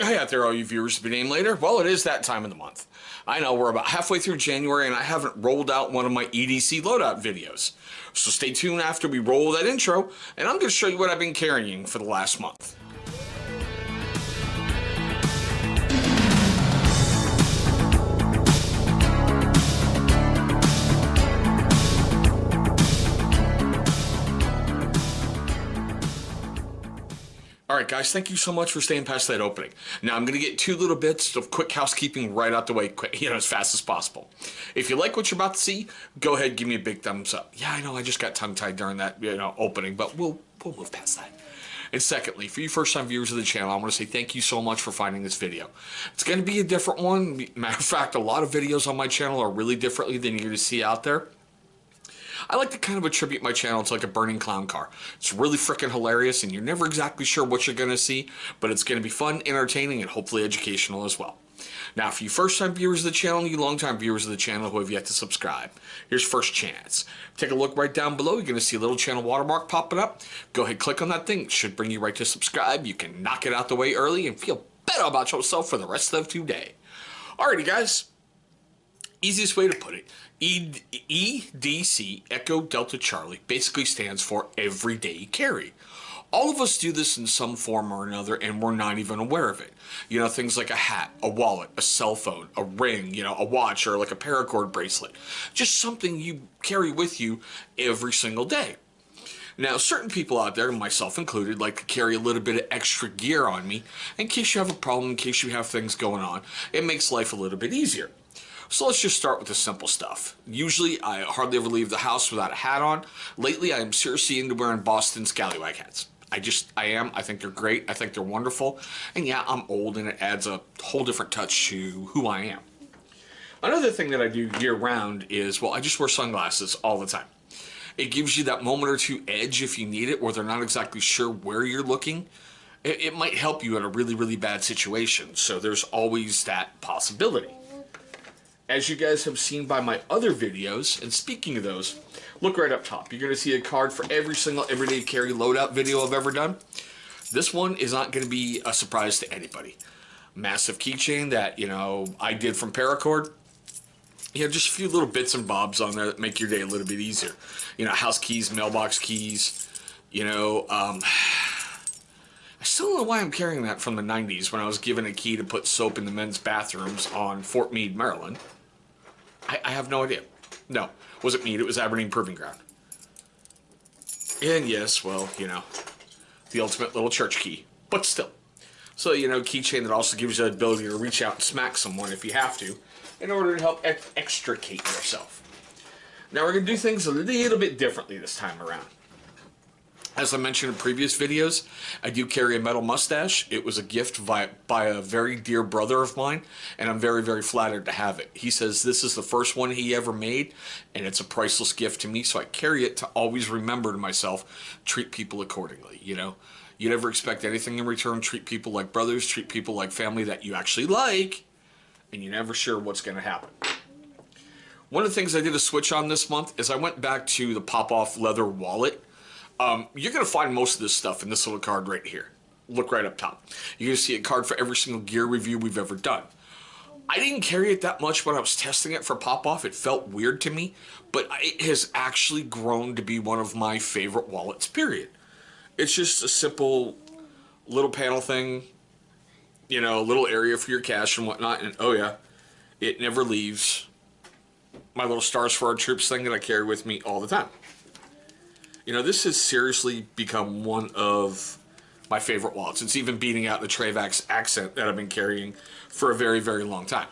Hey out there, all you viewers to be named later. Well, it is that time of the month. I know we're about halfway through January and I haven't rolled out one of my EDC loadout videos. So stay tuned after we roll that intro and I'm going to show you what I've been carrying for the last month. Alright guys, thank you so much for staying past that opening. Now I'm going to get two little bits of quick housekeeping right out the way, quick, as fast as possible. If you like what you're about to see, go ahead and give me a big thumbs up. Yeah, I know I just got tongue-tied during that opening, but we'll move past that. And secondly, for you first-time viewers of the channel, I want to say thank you so much for finding this video. It's going to be a different one. Matter of fact, a lot of videos on my channel are really differently than you're going to see out there. I like to kind of attribute my channel to like a burning clown car. It's really freaking hilarious and you're never exactly sure what you're going to see, but it's going to be fun, entertaining, and hopefully educational as well. Now, for you first-time viewers of the channel and you long-time viewers of the channel who have yet to subscribe, here's first chance. Take a look right down below. You're going to see a little channel watermark popping up. Go ahead, click on that thing. It should bring you right to subscribe. You can knock it out the way early and feel better about yourself for the rest of today. Alrighty, guys. Easiest way to put it, EDC, Echo Delta Charlie, basically stands for Everyday Carry. All of us do this in some form or another, and we're not even aware of it. You know, things like a hat, a wallet, a cell phone, a ring, a watch, or like a paracord bracelet. Just something you carry with you every single day. Now, certain people out there, myself included, like to carry a little bit of extra gear on me in case you have a problem, in case you have things going on. It makes life a little bit easier. So let's just start with the simple stuff. Usually, I hardly ever leave the house without a hat on. Lately, I am seriously into wearing Boston Scallywag hats. I am. I think they're great. I think they're wonderful. And yeah, I'm old and it adds a whole different touch to who I am. Another thing that I do year-round is, well, I just wear sunglasses all the time. It gives you that moment or two edge if you need it, where they're not exactly sure where you're looking. It might help you in a really, really bad situation. So there's always that possibility. As you guys have seen by my other videos, and speaking of those, look right up top. You're going to see a card for every single everyday carry loadout video I've ever done. This one is not going to be a surprise to anybody. Massive keychain that, I did from paracord. Just a few little bits and bobs on there that make your day a little bit easier. House keys, mailbox keys, I still don't know why I'm carrying that from the 90s when I was given a key to put soap in the men's bathrooms on Fort Meade, Maryland. I have no idea. No, it wasn't Meade, it was Aberdeen Proving Ground. And yes, well, the ultimate little church key, but still. So, keychain that also gives you the ability to reach out and smack someone if you have to, in order to help extricate yourself. Now we're going to do things a little bit differently this time around. As I mentioned in previous videos, I do carry a metal mustache. It was a gift by a very dear brother of mine, and I'm very, very flattered to have it. He says this is the first one he ever made, and it's a priceless gift to me, so I carry it to always remember to myself, treat people accordingly, You never expect anything in return. Treat people like brothers, treat people like family that you actually like, and you're never sure what's going to happen. One of the things I did a switch on this month is I went back to the pop-off leather wallet. You're going to find most of this stuff in this little card right here. Look right up top. You're going to see a card for every single gear review we've ever done. I didn't carry it that much when I was testing it for pop-off. It felt weird to me, but it has actually grown to be one of my favorite wallets, period. It's just a simple little panel thing, a little area for your cash and whatnot, and oh yeah, it never leaves. My little Stars for Our Troops thing that I carry with me all the time. This has seriously become one of my favorite wallets. It's even beating out the Travax accent that I've been carrying for a very, very long time.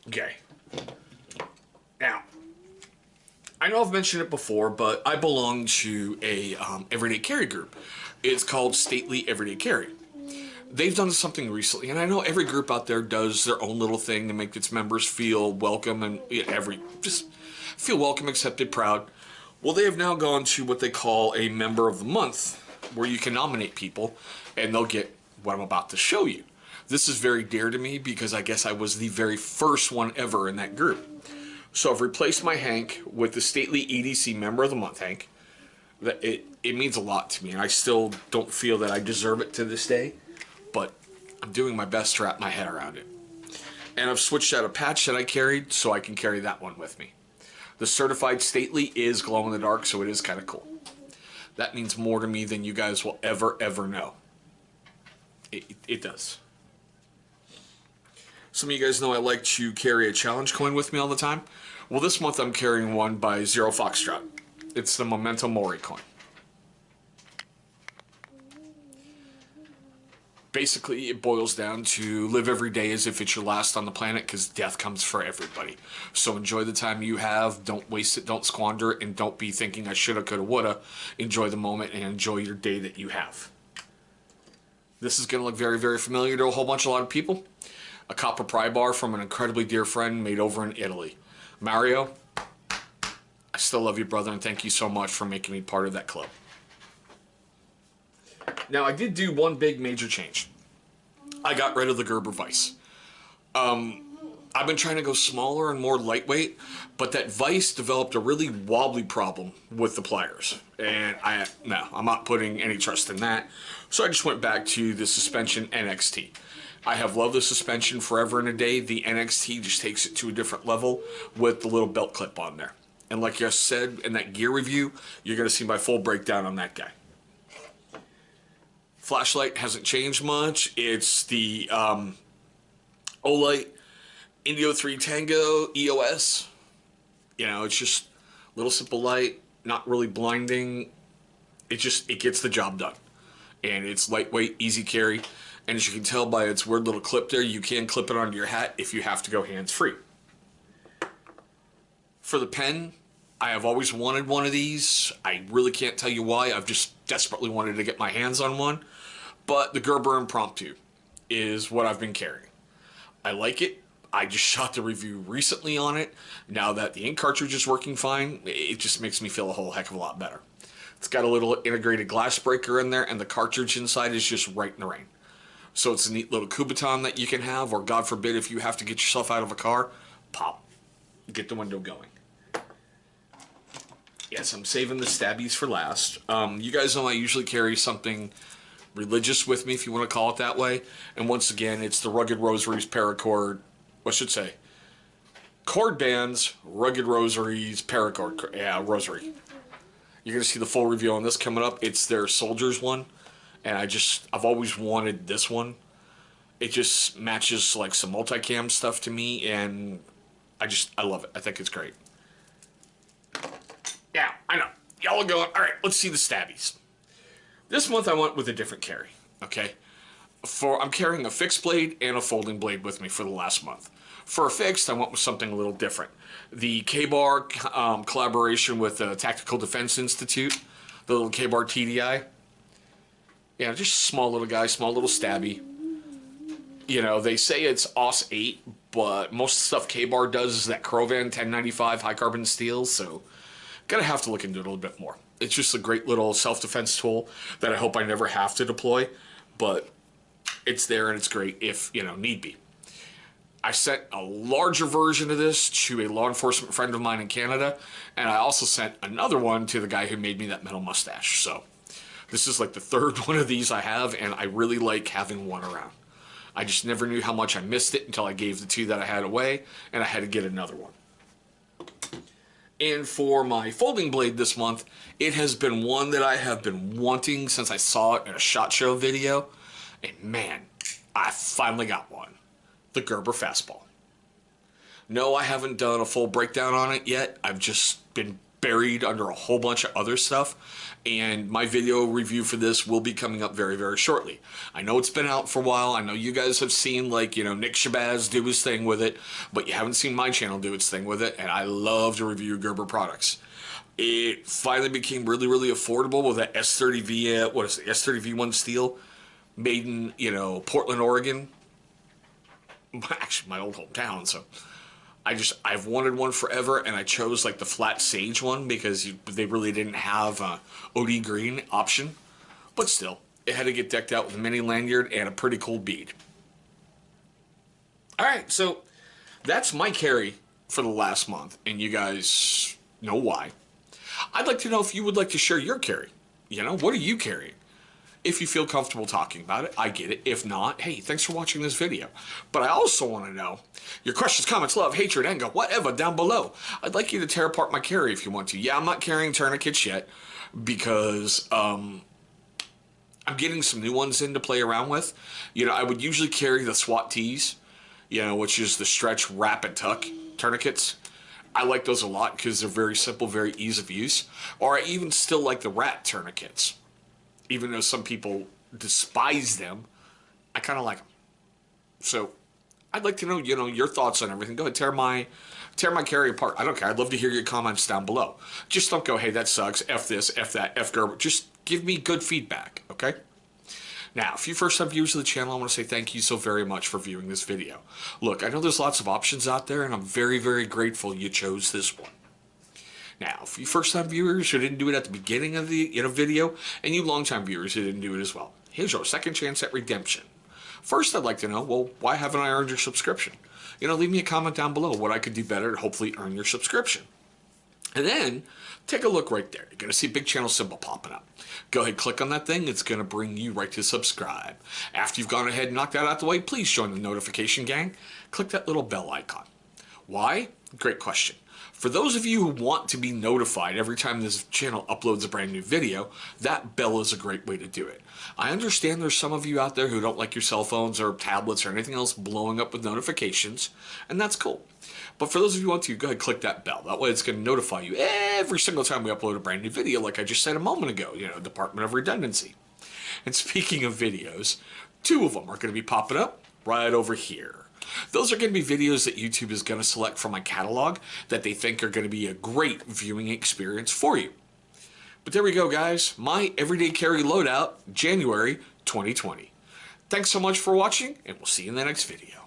Okay. Now, I know I've mentioned it before, but I belong to a everyday carry group. It's called Stately Everyday Carry. They've done something recently, and I know every group out there does their own little thing to make its members feel welcome and just feel welcome, accepted, proud. Well, they have now gone to what they call a Member of the Month, where you can nominate people, and they'll get what I'm about to show you. This is very dear to me because I guess I was the very first one ever in that group. So I've replaced my Hank with the Stately EDC Member of the Month Hank. It means a lot to me, and I still don't feel that I deserve it to this day, but I'm doing my best to wrap my head around it. And I've switched out a patch that I carried so I can carry that one with me. The certified stately is glow in the dark, so it is kind of cool. That means more to me than you guys will ever know. It does. Some of you guys know I like to carry a challenge coin with me all the time. Well, this month I'm carrying one by Zero Foxtrot. It's the Memento Mori coin. Basically, it boils down to live every day as if it's your last on the planet, because death comes for everybody. So enjoy the time you have. Don't waste it. Don't squander it. And don't be thinking I shoulda, coulda, woulda. Enjoy the moment and enjoy your day that you have. This is going to look very familiar to a lot of people. A copper pry bar from an incredibly dear friend made over in Italy. Mario, I still love you, brother, and thank you so much for making me part of that club. Now, I did do one big major change. I got rid of the Gerber Vice. I've been trying to go smaller and more lightweight, but that Vice developed a really wobbly problem with the pliers. And I'm not putting any trust in that. So I just went back to the suspension NXT. I have loved the suspension forever and a day. The NXT just takes it to a different level with the little belt clip on there. And like I said in that gear review, you're going to see my full breakdown on that guy. Flashlight hasn't changed much. It's the Olight Indio 3 Tango EOS. You know, it's just a little simple light, not really blinding. It gets the job done. And it's lightweight, easy carry. And as you can tell by its weird little clip there, you can clip it onto your hat if you have to go hands-free. For the pen, I have always wanted one of these. I really can't tell you why. I've just desperately wanted to get my hands on one. But the Gerber Impromptu is what I've been carrying. I like it. I just shot the review recently on it. Now that the ink cartridge is working fine, it just makes me feel a whole heck of a lot better. It's got a little integrated glass breaker in there, and the cartridge inside is just right in the rain. So it's a neat little Kubotan that you can have, or God forbid if you have to get yourself out of a car, pop, get the window going. Yes, I'm saving the stabbies for last. You guys know I usually carry something religious with me, if you want to call it that way. And once again, it's the Rugged Rosaries Paracord, Cord Bands, Rugged Rosaries Paracord, Rosary. You're going to see the full review on this coming up. It's their Soldiers one. And I've always wanted this one. It just matches like some multicam stuff to me, and I love it. I think it's great. Yeah, I know. Y'all are going, all right, let's see the stabbies. This month I went with a different carry, okay? I'm carrying a fixed blade and a folding blade with me for the last month. For a fixed, I went with something a little different. The K-Bar collaboration with the Tactical Defense Institute, the little K-Bar TDI. Yeah, just small little guy, small little stabby. You know, they say it's OS 8, but most of the stuff K-Bar does is that Krovan 1095 high carbon steel, so gonna have to look into it a little bit more. It's just a great little self-defense tool that I hope I never have to deploy, but it's there and it's great if, need be. I sent a larger version of this to a law enforcement friend of mine in Canada, and I also sent another one to the guy who made me that metal mustache, so this is like the third one of these I have, and I really like having one around. I just never knew how much I missed it until I gave the two that I had away, and I had to get another one. And for my folding blade this month, it has been one that I have been wanting since I saw it in a SHOT Show video. And man, I finally got one. The Gerber Fastball. No, I haven't done a full breakdown on it yet. I've just been buried under a whole bunch of other stuff, and my video review for this will be coming up very shortly. I know it's been out for a while. I know you guys have seen Nick Shabazz do his thing with it, but you haven't seen my channel do its thing with it, and I love to review Gerber products. It finally became really affordable with that S30V, S30V1 steel, made in, Portland, Oregon. Actually, my old hometown, so I've wanted one forever, and I chose the flat sage one because they really didn't have a OD green option. But still, it had to get decked out with a mini lanyard and a pretty cool bead. Alright, so that's my carry for the last month, and you guys know why. I'd like to know if you would like to share your carry. What are you carrying? If you feel comfortable talking about it, I get it. If not, hey, thanks for watching this video. But I also want to know your questions, comments, love, hatred, anger, whatever down below. I'd like you to tear apart my carry if you want to. Yeah, I'm not carrying tourniquets yet because I'm getting some new ones in to play around with. You know, I would usually carry the SWAT tees, you know, which is the stretch, wrap, and tuck tourniquets. I like those a lot because they're very simple, very easy of use. Or I even still like the rat tourniquets. Even though some people despise them, I kind of like them. So I'd like to know, you know, your thoughts on everything. Go ahead, tear my carry apart. I don't care. I'd love to hear your comments down below. Just don't go, hey, that sucks, F this, F that, F Gerber. Just give me good feedback, okay? Now, if you're first-time viewers of the channel, I want to say thank you so very much for viewing this video. Look, I know there's lots of options out there, and I'm very, very grateful you chose this one. Now, if you first-time viewers who didn't do it at the beginning of the video, and you long-time viewers who didn't do it as well, here's your second chance at redemption. First, I'd like to know, well, why haven't I earned your subscription? You know, leave me a comment down below what I could do better to hopefully earn your subscription. And then, take a look right there. You're going to see a big channel symbol popping up. Go ahead, click on that thing. It's going to bring you right to subscribe. After you've gone ahead and knocked that out the way, please join the notification gang. Click that little bell icon. Why? Great question. For those of you who want to be notified every time this channel uploads a brand new video, that bell is a great way to do it. I understand there's some of you out there who don't like your cell phones or tablets or anything else blowing up with notifications, and that's cool. But for those of you who want to, go ahead and click that bell. That way it's going to notify you every single time we upload a brand new video, like I just said a moment ago, you know, Department of Redundancy. And speaking of videos, 2 of them are going to be popping up right over here. Those are going to be videos that YouTube is going to select from my catalog that they think are going to be a great viewing experience for you. But there we go, guys. My Everyday Carry Loadout, January 2020. Thanks so much for watching, and we'll see you in the next video.